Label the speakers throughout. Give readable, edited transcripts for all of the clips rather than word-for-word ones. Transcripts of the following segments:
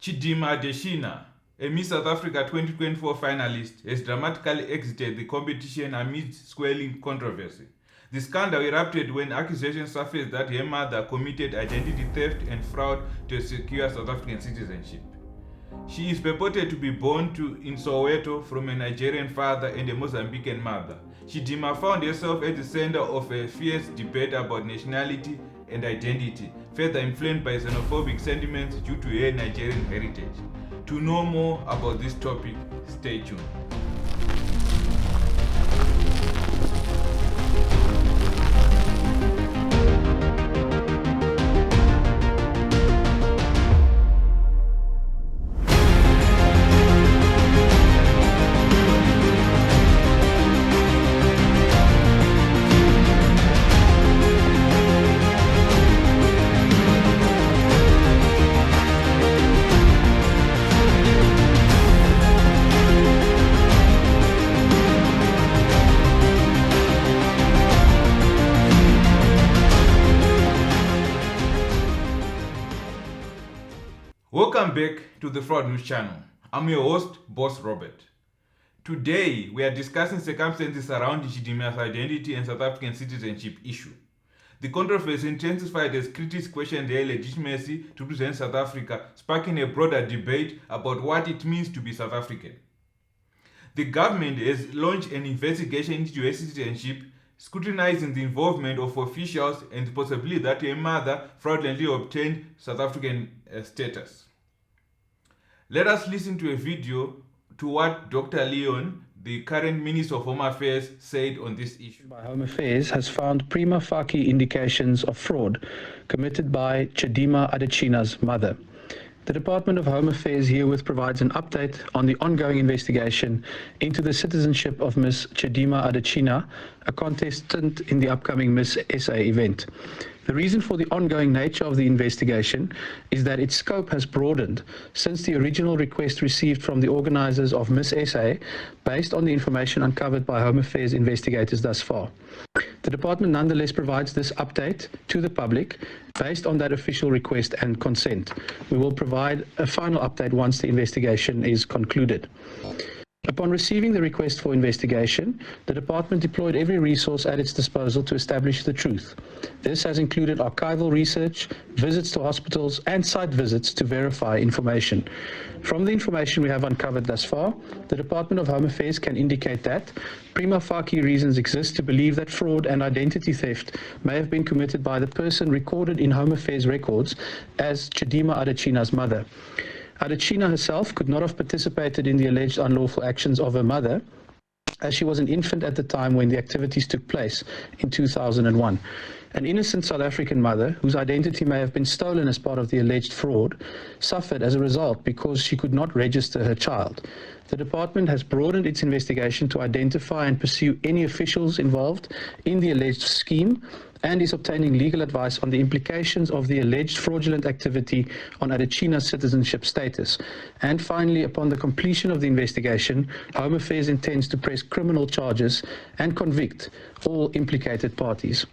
Speaker 1: Chidimma Adetshina, a Miss South Africa 2024 finalist, has dramatically exited the competition amid swirling controversy. The scandal erupted when accusations surfaced that her mother committed identity theft and fraud to secure South African citizenship. She is purported to be born in Soweto from a Nigerian father and a Mozambican mother. Chidimma found herself at the center of a fierce debate about nationality and identity, further inflamed by xenophobic sentiments due to her Nigerian heritage. To know more about this topic, stay tuned. Welcome back to the Fraud News channel. I'm your host, Boss Robert. Today, we are discussing circumstances surrounding Chidimma's identity and South African citizenship issue. The controversy intensified as critics questioned their legitimacy to represent South Africa, sparking a broader debate about what it means to be South African. The government has launched an investigation into her citizenship, scrutinizing the involvement of officials and the possibility that her mother fraudulently obtained South African status. Let us listen to a video to what Dr. Leon, the current Minister of Home Affairs, said on this issue.
Speaker 2: By Home Affairs has found prima facie indications of fraud committed by Chidimma Adetshina's mother. The Department of Home Affairs herewith provides an update on the ongoing investigation into the citizenship of Miss Chidimma Adetshina, a contestant in the upcoming Miss SA event. The reason for the ongoing nature of the investigation is that its scope has broadened since the original request received from the organizers of Miss SA based on the information uncovered by Home Affairs investigators thus far. The department nonetheless provides this update to the public based on that official request and consent. We will provide a final update once the investigation is concluded. Upon receiving the request for investigation, the department deployed every resource at its disposal to establish the truth. This has included archival research, visits to hospitals, and site visits to verify information. From the information we have uncovered thus far, the Department of Home Affairs can indicate that prima facie reasons exist to believe that fraud and identity theft may have been committed by the person recorded in Home Affairs records as Chidimma Adetshina's mother. Adetshina herself could not have participated in the alleged unlawful actions of her mother, as she was an infant at the time when the activities took place in 2001. An innocent South African mother, whose identity may have been stolen as part of the alleged fraud, suffered as a result because she could not register her child. The department has broadened its investigation to identify and pursue any officials involved in the alleged scheme and is obtaining legal advice on the implications of the alleged fraudulent activity on Adetshina's citizenship status. And finally, upon the completion of the investigation, Home Affairs intends to press criminal charges and convict all implicated parties.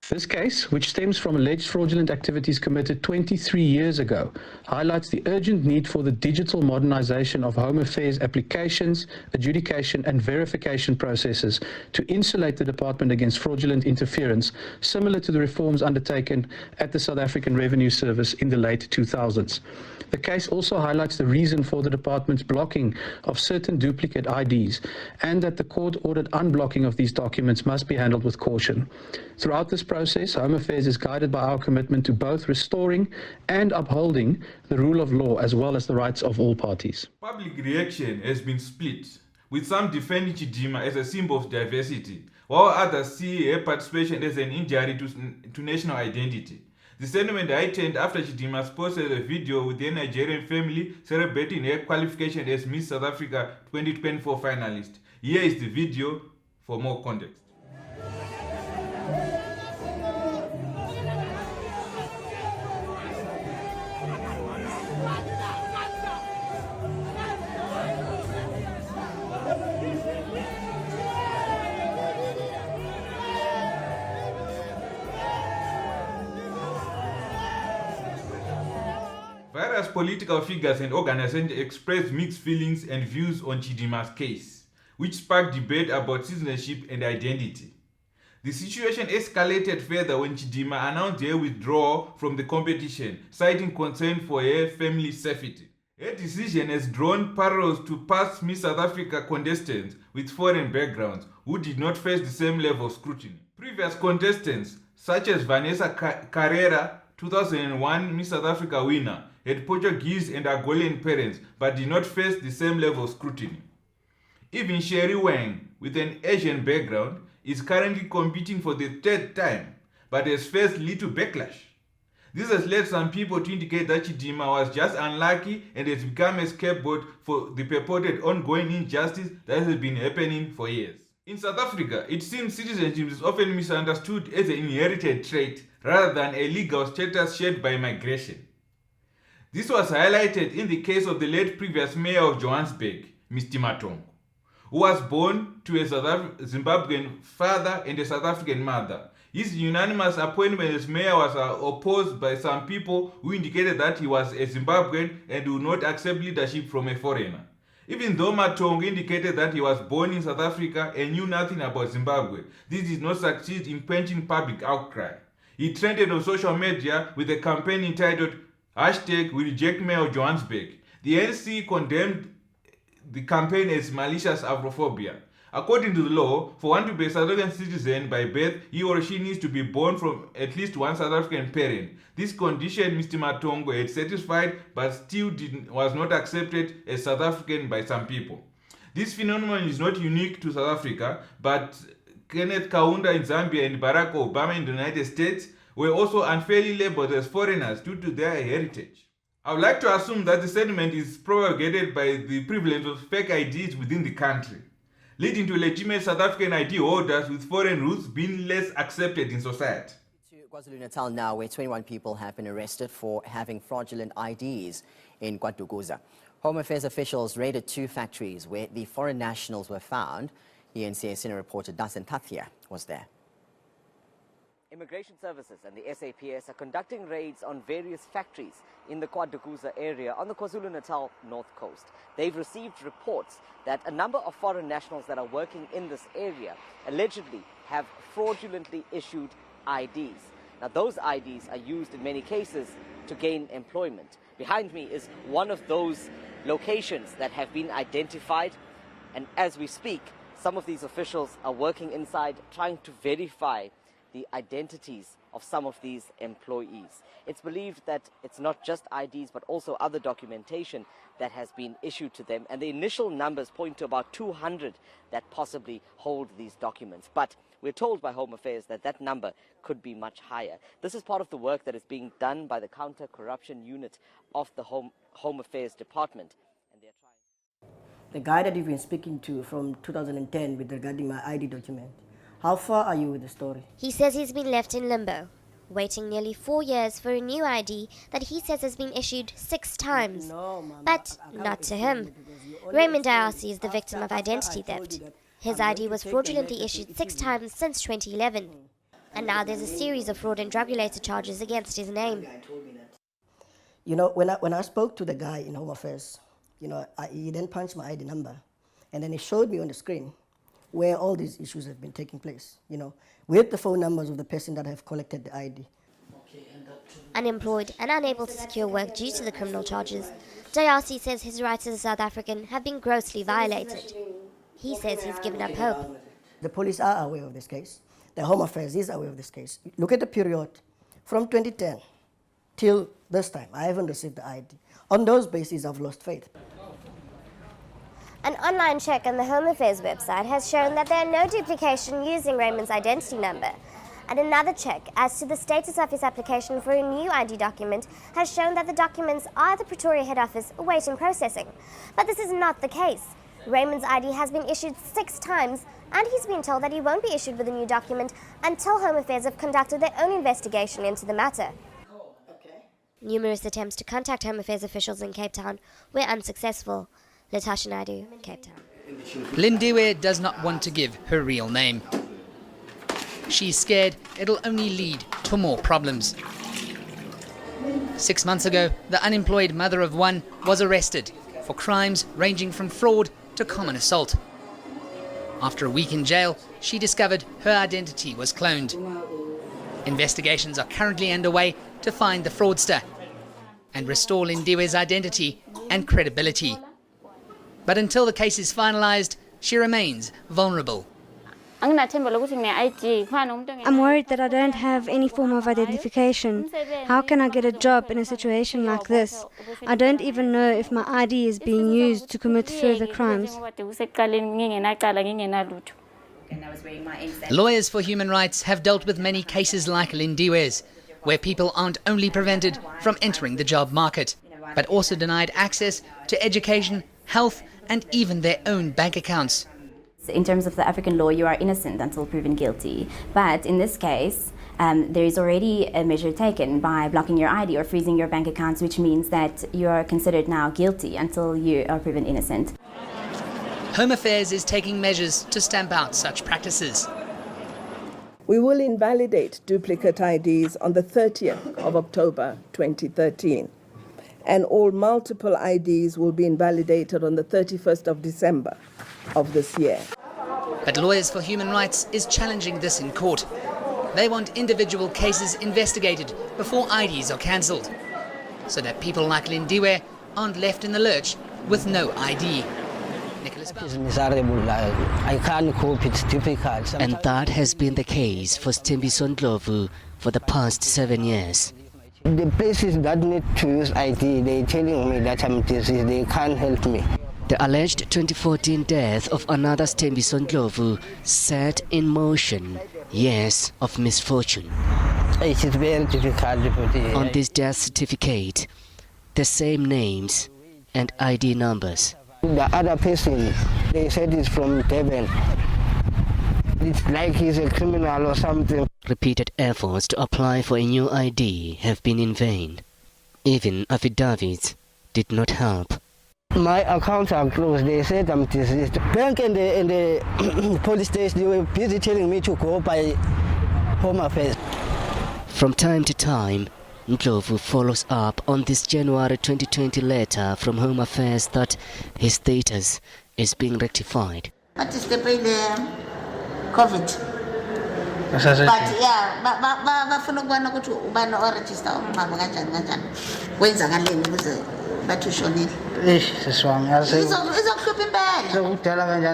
Speaker 2: This case, which stems from alleged fraudulent activities committed 23 years ago, highlights the urgent need for the digital modernization of Home Affairs applications, adjudication and verification processes to insulate the department against fraudulent interference, similar to the reforms undertaken at the South African Revenue Service in the late 2000s. The case also highlights the reason for the department's blocking of certain duplicate IDs, and that the court-ordered unblocking of these documents must be handled with caution. Throughout this process, Home Affairs is guided by our commitment to both restoring and upholding the rule of law as well as the rights of all parties.
Speaker 1: Public reaction has been split, with some defending Chidimma as a symbol of diversity, while others see her participation as an injury to national identity. The sentiment heightened after Chidimma posted a video with their Nigerian family celebrating her qualification as Miss South Africa 2024 finalist. Here is the video for more context. Various political figures and organizations expressed mixed feelings and views on Chidimma's case, which sparked debate about citizenship and identity. The situation escalated further when Chidimma announced her withdrawal from the competition, citing concern for her family's safety. Her decision has drawn parallels to past Miss South Africa contestants with foreign backgrounds who did not face the same level of scrutiny. Previous contestants, such as Vanessa Carrera, 2001 Miss South Africa winner, had Portuguese and Angolan parents but did not face the same level of scrutiny. Even Sherry Wang, with an Asian background, is currently competing for the third time but has faced little backlash. This has led some people to indicate that Chidimma was just unlucky and has become a scapegoat for the purported ongoing injustice that has been happening for years. In South Africa, it seems citizenship is often misunderstood as an inherited trait rather than a legal status shared by migration. This was highlighted in the case of the late previous mayor of Johannesburg, Mr. Matongo, who was born to a Zimbabwean father and a South African mother. His unanimous appointment as mayor was opposed by some people who indicated that he was a Zimbabwean and would not accept leadership from a foreigner. Even though Matongo indicated that he was born in South Africa and knew nothing about Zimbabwe, this did not succeed in quenching public outcry. He trended on social media with a campaign entitled #We Reject Mayor of Johannesburg. The ANC condemned the campaign as malicious Afrophobia. According to the law, for one to be a South African citizen by birth, he or she needs to be born from at least one South African parent. This condition Mr. Matongo had satisfied but still was not accepted as South African by some people. This phenomenon is not unique to South Africa, but Kenneth Kaunda in Zambia and Barack Obama in the United States were also unfairly labeled as foreigners due to their heritage. I would like to assume that the sentiment is propagated by the prevalence of fake IDs within the country, leading to legitimate South African ID holders with foreign roots being less accepted in society.
Speaker 3: To KwaZulu-Natal now, where 21 people have been arrested for having fraudulent IDs in KwaDukuza. Home Affairs officials raided 2 factories where the foreign nationals were found. ENCA senior reporter Dasen Tathia was there. Immigration Services and the SAPS are conducting raids on various factories in the KwaDukuza area on the KwaZulu-Natal north coast. They've received reports that a number of foreign nationals that are working in this area allegedly have fraudulently issued IDs. Now, those IDs are used in many cases to gain employment. Behind me is one of those locations that have been identified, and as we speak, some of these officials are working inside trying to verify the identities of some of these employees. It's believed that it's not just IDs but also other documentation that has been issued to them, and the initial numbers point to about 200 that possibly hold these documents. But we're told by Home Affairs that that number could be much higher. This is part of the work that is being done by the counter-corruption unit of the Home Affairs Department. And they're trying.
Speaker 4: The guy that you've been speaking to from 2010 with regarding my ID document, how far are you with the story?
Speaker 5: He says he's been left in limbo, waiting nearly 4 years for a new ID that he says has been issued 6 times.
Speaker 4: No, Mama,
Speaker 5: but not to him. Raymond Ayasi is the victim of identity theft. His ID was fraudulently issued 6 times since 2011. And now there's a series of fraud and drug-related charges against his name.
Speaker 4: You know, when I spoke to the guy in Home Affairs, you know, he then punched my ID number, and then he showed me on the screen where all these issues have been taking place, you know, with the phone numbers of the person that have collected the ID.
Speaker 5: Unemployed and unable to secure work due to the criminal charges, Dayasi says his rights as a South African have been grossly violated. He says he's given up hope.
Speaker 4: The police are aware of this case. The Home Affairs is aware of this case. Look at the period from 2010 till this time. I haven't received the ID. On those bases, I've lost faith.
Speaker 5: An online check on the Home Affairs website has shown that there are no duplication using Raymond's identity number. And another check as to the status of his application for a new ID document has shown that the documents are at the Pretoria head office awaiting processing. But this is not the case. Raymond's ID has been issued 6 times, and he's been told that he won't be issued with a new document until Home Affairs have conducted their own investigation into the matter. Numerous attempts to contact Home Affairs officials in Cape Town were unsuccessful. Latasha Naidu, Cape Town.
Speaker 6: Lindiwe does not want to give her real name. She's scared it'll only lead to more problems. 6 months ago, the unemployed mother of one was arrested for crimes ranging from fraud to common assault. After a week in jail, she discovered her identity was cloned. Investigations are currently underway to find the fraudster and restore Lindiwe's identity and credibility. But until the case is finalised, she remains vulnerable.
Speaker 7: I'm worried that I don't have any form of identification. How can I get a job in a situation like this? I don't even know if my ID is being used to commit further crimes.
Speaker 6: Lawyers for human rights have dealt with many cases like Lindiwe's, where people aren't only prevented from entering the job market, but also denied access to education, health, and even their own bank accounts.
Speaker 8: In terms of the African law, you are innocent until proven guilty. But in this case, there is already a measure taken by blocking your ID or freezing your bank accounts, which means that you are considered now guilty until you are proven innocent.
Speaker 6: Home Affairs is taking measures to stamp out such practices.
Speaker 9: We will invalidate duplicate IDs on the 30th of October 2013, and all multiple IDs will be invalidated on the 31st of December of this year.
Speaker 6: But Lawyers for Human Rights is challenging this in court. They want individual cases investigated before IDs are cancelled, so that people like Lindiwe aren't left in the lurch with no ID.
Speaker 10: It's miserable. I can't cope, it's difficult.
Speaker 11: And that has been the case for Stembiso Ndlovu for the past 7 years.
Speaker 10: The places that need to use ID, they're telling me that I'm diseased, they can't help me.
Speaker 11: The alleged 2014 death of another Stembiso Ndlovu set in motion years of misfortune.
Speaker 10: It is very difficult.
Speaker 11: On this death certificate, the same names and ID numbers.
Speaker 10: The other person, they said it's from Devon. It's like he's a criminal or something.
Speaker 11: Repeated efforts to apply for a new ID have been in vain. Even affidavits did not help.
Speaker 10: My accounts are closed. They said I'm deceased. Bank and the police station, they were busy telling me to go by Home Affairs.
Speaker 11: From time to time, Ndlovu follows up on this January 2020 letter from Home Affairs that his status is being rectified.
Speaker 12: But it's the COVID. But yeah, bafuna ukubona ukuthi ubani oregister umama kanjani kanjani. Wenza ngaleni ukuze bathushonile.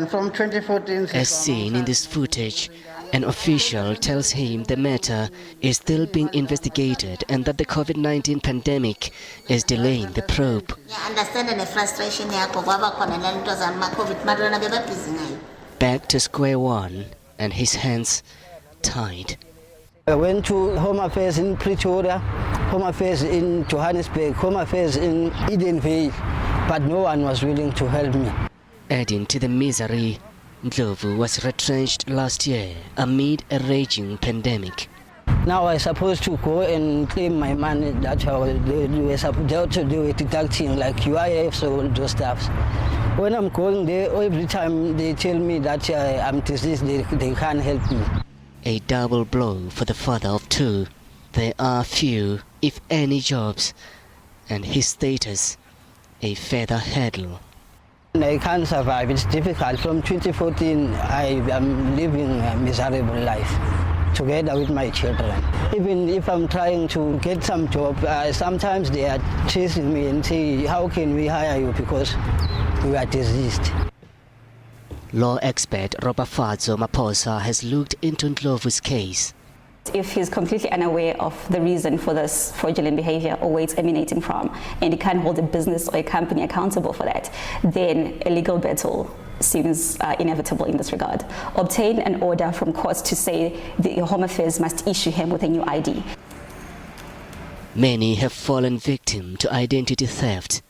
Speaker 10: From 2014.
Speaker 11: As seen in this footage, an official tells him the matter is still being investigated and that the COVID-19 pandemic is delaying the probe.
Speaker 12: I understand the frustration yakho kwaba khona lento zama COVID madonna bebabhizi ngayo.
Speaker 11: Back to square one and his hands tied.
Speaker 10: I went to Home Affairs in Pretoria, Home Affairs in Johannesburg, Home Affairs in Edenvale, but no one was willing to help me.
Speaker 11: Adding to the misery, Ndlovu was retrenched last year amid a raging pandemic.
Speaker 10: Now I'm supposed to go and claim my money that they were supposed to do it, deducting like UIFs or all those stuff. When I'm going there, every time they tell me that I'm deceased, they can't help me.
Speaker 11: A double blow for the father of two. There are few, if any, jobs, and his status a further hurdle.
Speaker 10: I can't survive. It's difficult. From 2014, I am living a miserable life together with my children. Even if I'm trying to get some job, sometimes they are chasing me and say, how can we hire you because you are diseased?
Speaker 11: Law expert Robafadzo Maposa has looked into Ndlovu's case.
Speaker 8: If he's completely unaware of the reason for this fraudulent behavior or where it's emanating from, and he can't hold a business or a company accountable for that, then a legal battle seems inevitable in this regard. Obtain an order from courts to say the Home Affairs must issue him with a new ID.
Speaker 11: Many have fallen victim to identity theft.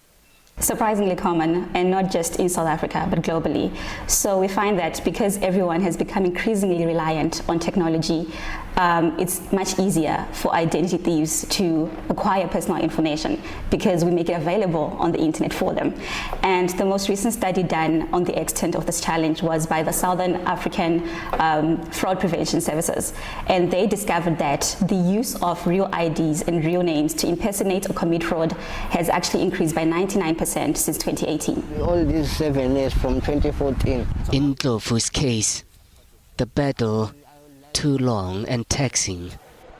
Speaker 8: Surprisingly common, and not just in South Africa, but globally. So we find that because everyone has become increasingly reliant on technology, it's much easier for identity thieves to acquire personal information because we make it available on the internet for them. And the most recent study done on the extent of this challenge was by the Southern African Fraud Prevention Services. And they discovered that the use of real IDs and real names to impersonate or commit fraud has actually increased by 99% since 2018.
Speaker 10: All these 7 years from 2014.
Speaker 11: In Ndlovu's case, the battle too long and taxing.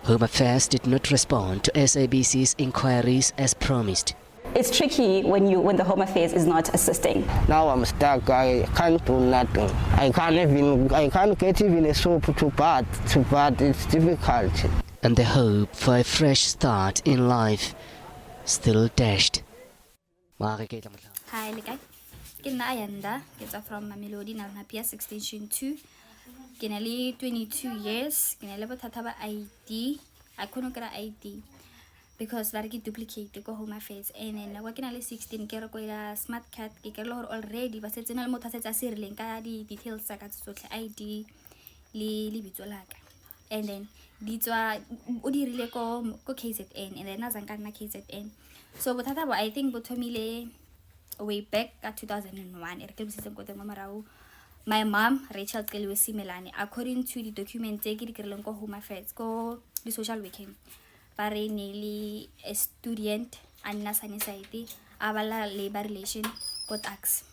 Speaker 11: Home Affairs did not respond to SABC's inquiries as promised.
Speaker 8: It's tricky when the Home Affairs is not assisting.
Speaker 10: Now I'm stuck. I can't do nothing. I can't get even a soap to bath. It's difficult.
Speaker 11: And the hope for a fresh start in life still dashed.
Speaker 13: Hi, Ayanda. It's from Mamelodi, Nalapia, 16 Kinali 22 years, Kinelaba Tataba ID. I couldn't get ID because Variki duplicate go Home Affairs and then working at 16 Kerakoida smart cat, Kikalor already, but it's in a motor set a link details sagat social ID Libitolaka. And then these were Udi Rileko KZN and then Nazankana KZN. So but I think Botomile way back at 2001, my mom, Rachel Kelwesi Melani, according to the document taken ko Home Affairs, ko the social weekend, pare nearly a student and nasa society, abala labor relation, ko tax.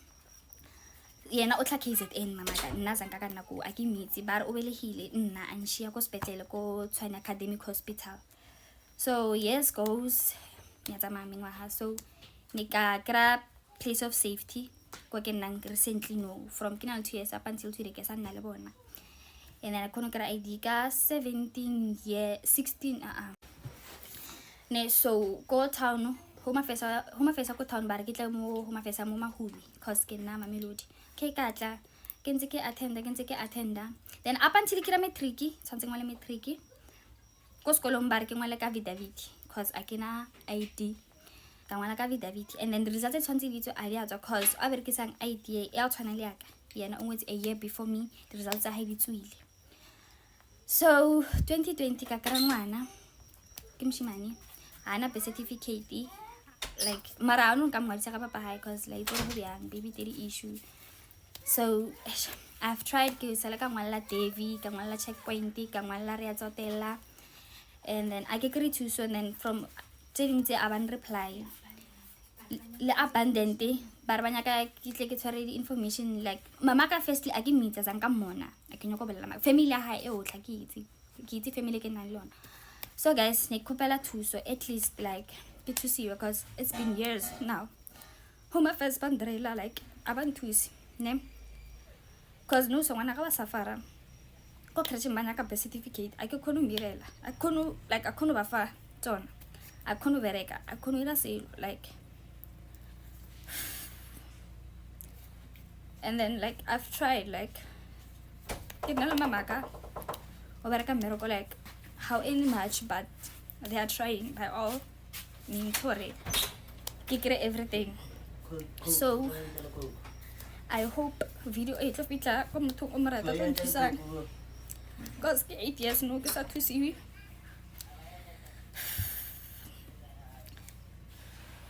Speaker 13: Yena otla KZN mama ka nasa nkaka naku akimiti bar obelehile nna anshia ko hospital ko Tshwane Academic Hospital. So years goes, nyatsa mami ngwaha, so nika kra place of safety. Recently no from Kinal 2 years up until today and then I couldn't get ID 16 ne so go town Home Affairs go town bar get mo Home Affairs mo mahuli cause ke na Mamelodi ke katla ke ntse ke attenda then up until ke matric something wale matric ko sekolong bar ke ngwala ka David cause akena ID and then the results of 20 ideas because I work an idea almost a year before me, the results are highly too. So 2020 kakarangwana kimshimani ana be certificate like marano kam ngwalisa ka papa high cause like baby daddy issue. So I've tried to select ngwala Devi, ngwala checkpoint, ngwala Riazotella, and then I get to so and then from telling the aban reply le abundante barbanya ka kitle ke tshware di information like mama ka firstly a ke mitsa zanka mona a ke nyoko bela family ya ha e otla ke itse family ke nang lona. So guys ne kopela thuso at least like get to see because it's been years now. Home Affairs bandrela like abantusi ne cause no so wana ka ba safara ko kreche manya ka birth certificate a ke khono mirela a khono like a khono ba fa tsona a khono bereka a khono ira selo like. And then like I've tried like mamaka over miracle like how any much but they are trying by all means for it kikre everything. So I hope video 8 of ita ko motho o morata go nthusa because 8 years no ke sa thusiwe.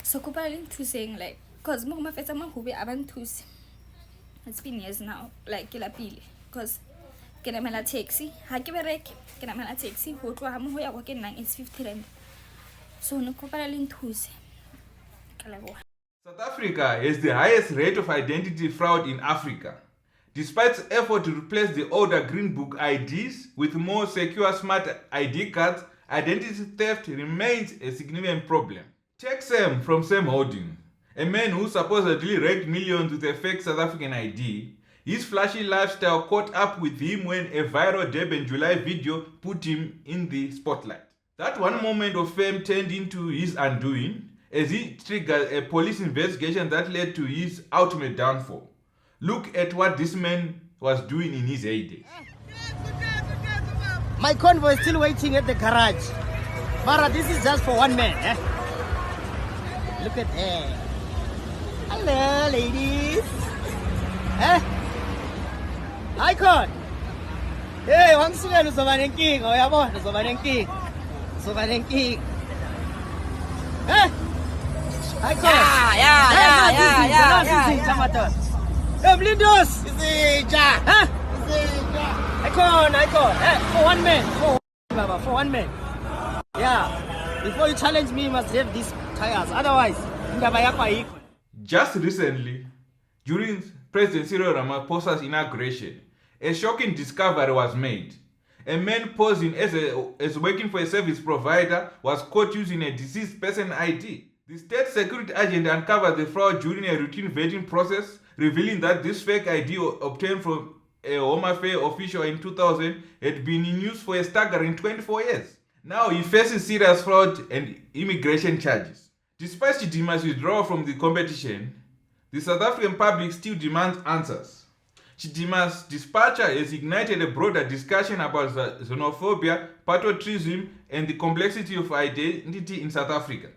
Speaker 13: So ko ba le thuseng like cause mo ma fetsa mahube abanthusi. It's been years now, like Kilapili, because Kenamela taxi, Hakiberek, Kenamela taxi, who to have more working 9 is 50 rand. So no copperalin tools.
Speaker 1: South Africa has the highest rate of identity fraud in Africa. Despite its effort to replace the older Green Book IDs with more secure smart ID cards, identity theft remains a significant problem. Take Sam from Sam Holding. A man who supposedly raked millions with a fake South African ID, his flashy lifestyle caught up with him when a viral Durban July video put him in the spotlight. That one moment of fame turned into his undoing as he triggered a police investigation that led to his ultimate downfall. Look at what this man was doing in his heyday.
Speaker 14: My convoy is still waiting at the garage. Mara, this is just for one man. Eh? Look at that. Hello, ladies. Eh? Icon. Hey, wangisukela uzoba nenkinga, uyabona uzoba nenkinga. Uzoba nenkinga. Eh? Yeah. Hey, Blindos! Huh? Icon. For one man. For one man. Yeah. Before you challenge me, you must have these tires. Otherwise,
Speaker 1: just recently, during President Cyril Ramaphosa's inauguration, a shocking discovery was made. A man posing as working for a service provider was caught using a deceased person ID. The state security agent uncovered the fraud during a routine vetting process, revealing that this fake ID obtained from a Home Affairs official in 2000 had been in use for a staggering 24 years. Now he faces serious fraud and immigration charges. Despite Chidimma's withdrawal from the competition, the South African public still demands answers. Chidimma's departure has ignited a broader discussion about xenophobia, patriotism, and the complexity of identity in South Africa.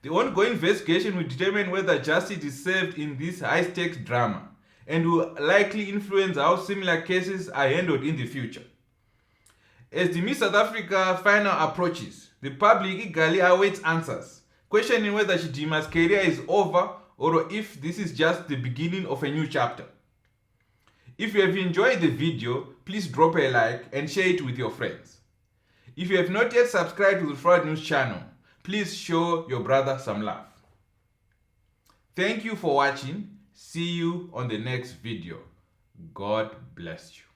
Speaker 1: The ongoing investigation will determine whether justice is served in this high-stakes drama, and will likely influence how similar cases are handled in the future. As the Miss South Africa final approaches, the public eagerly awaits answers, questioning whether Chidimma's career is over or if this is just the beginning of a new chapter. If you have enjoyed the video, please drop a like and share it with your friends. If you have not yet subscribed to the Fraud News channel, please show your brother some love. Thank you for watching. See you on the next video. God bless you.